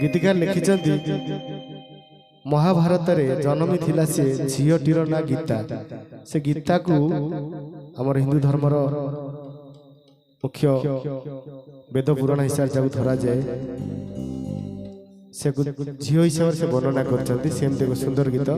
गीतिकार लिखिछन्ति महाभारत रे जन्मी थिला से झीटीर ना गीता। से गीता को आमर हिंदू धर्मर मुख्य वेद पुराण हिसाब से धरा जाए। से झील हिसाब से वर्णना करछन्ति। सेमते एक सुंदर गीत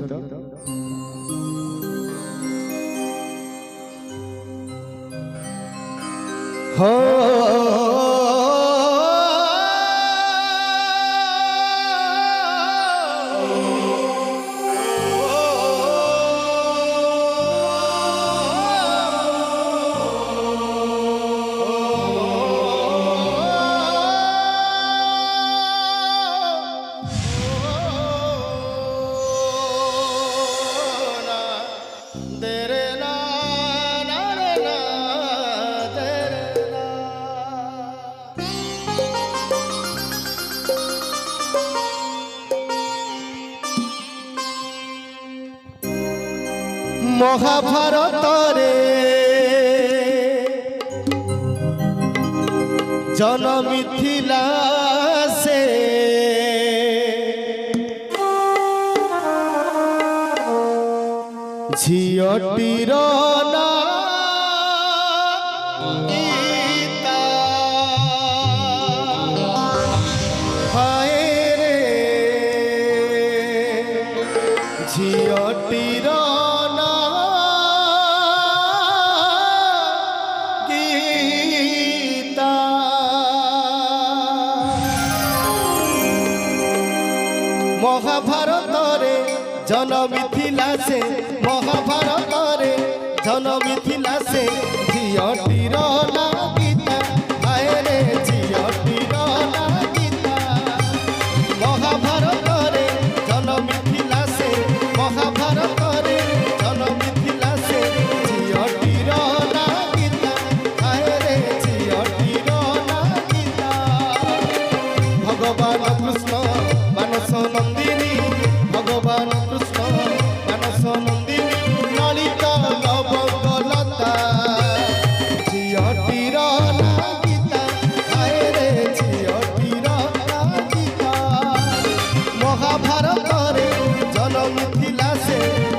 महाभारत रे जन्मी थिला से झीटीर ना गीता। हाय रे झीटीर महाभारत रे जन्मी थिला से महाभारत रे जन्मी थिला से झीटीर ना गीता। हाय रे झीटीर ना गीता। महाभारत रे जन्मी थिला से महाभारत रे जन्मी थिला से झीटीर ना गीता। हाय रे झीटीर ना गीता। भगवान कृष्ण मानस नंदिनी भगवान कृष्ण मानस नंदिनी ललिता लवंगलता झीटीर ना गीता। हाय रे झीटीर ना गीता। महाभारत रे जन्मी थिला से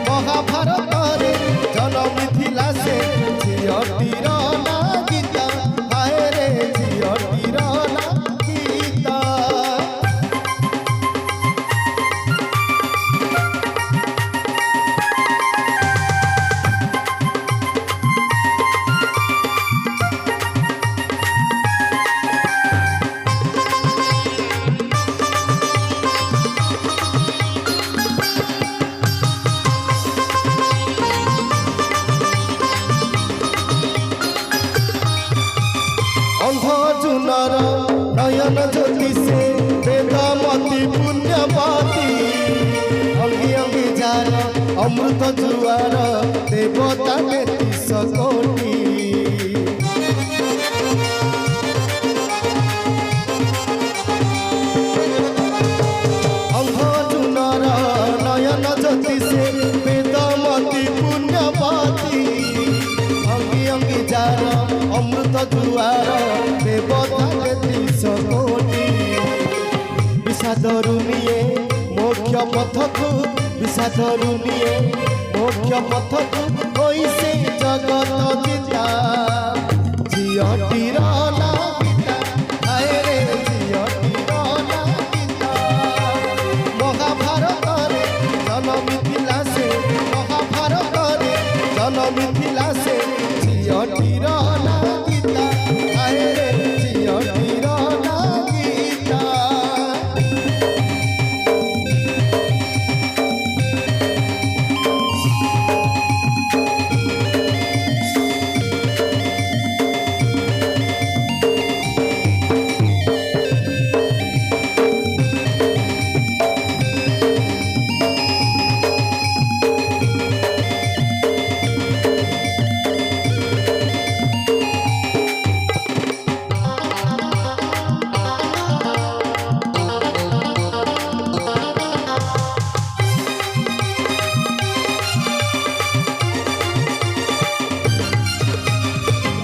महाभारत रे जन्मी थिला से झीटीर ना गीता। हाय रे झीटीर ना गीता। अंधजुनर नयन ज्योति से वेदमती पुण्यवती अंगी अंगी जार अमृत जुआर देवता 33 कोटि। अंधजुनर नयन ज्योति से वेदमती पुण्यवती अंगी अंगी जार अमृत जुआर देवता 33 कोटि। विषादरुनिये मोक्ष पथकु विषादरुनिये मोक्ष पथकु होइसे जगत जिता झीटीर ना गीता। हाय रे झीटीर ना गीता। महाभारत रे जन्मी थिला से महाभारत रे जन्मी थिला से झीटीर ना गीता। हाय रे झीटीर ना गीता।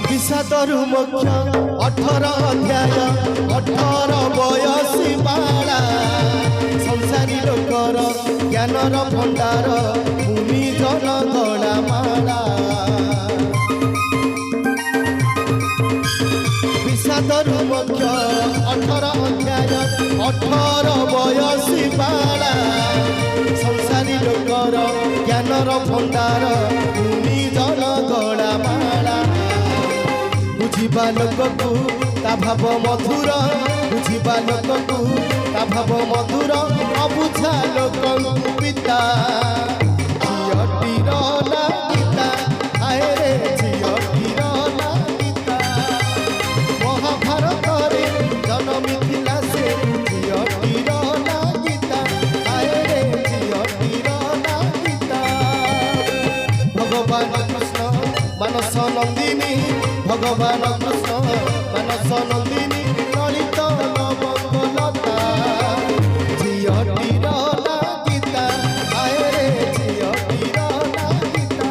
विषादरु मोक्ष 18 अध्याय 18 बयसी बाला জ্ঞানর ভণ্ডার ভূমি জল গড়া মালা বিষাদরু মুখ্য 18 অধ্যায় 18 বয়সী বালা সংসারী লোকর জ্ঞানর ভণ্ডার ভূমি জল গড়া মালা বুঝিবা লোককু তা ভাব মধুর বুঝিবা লোককু তা ভাব মধুর অবুঝা লোকଙ୍କୁ পিতা ঝিଅଟିର ନା ଗୀତା ହାୟ ରେ ଝିଅଟିର ନା ଗୀତା ମହାଭାରତରେ ଜନମିଥିଲା ସେ ଝିଅଟିର ନା ଗୀତା ହାୟ ରେ ଝିଅଟିର ନା ଗୀତା ଭଗବାନ କୃଷ୍ଣ ମାନସ ନନ୍ଦିନୀ ভগবান কৃষ্ণ মানস নন্দিনী ললিত নবঙ্গলতা ঝিয়টির না গীতা হায় রে ঝিয়টির না গীতা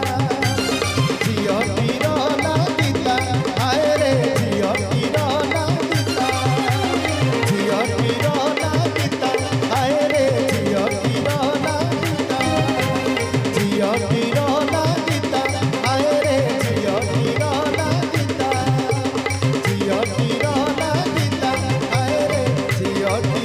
ঝিয়টির না গীতা হায় রে ঝিয়টির না গীতা ঝিয়টির না গীতা হায় রে ঝিয়টির না গীতা ঝিয়টির না গীতা হায় রে ঝিয়টির না ঝিয়টির না গীতা হায় রে ঝিয়টির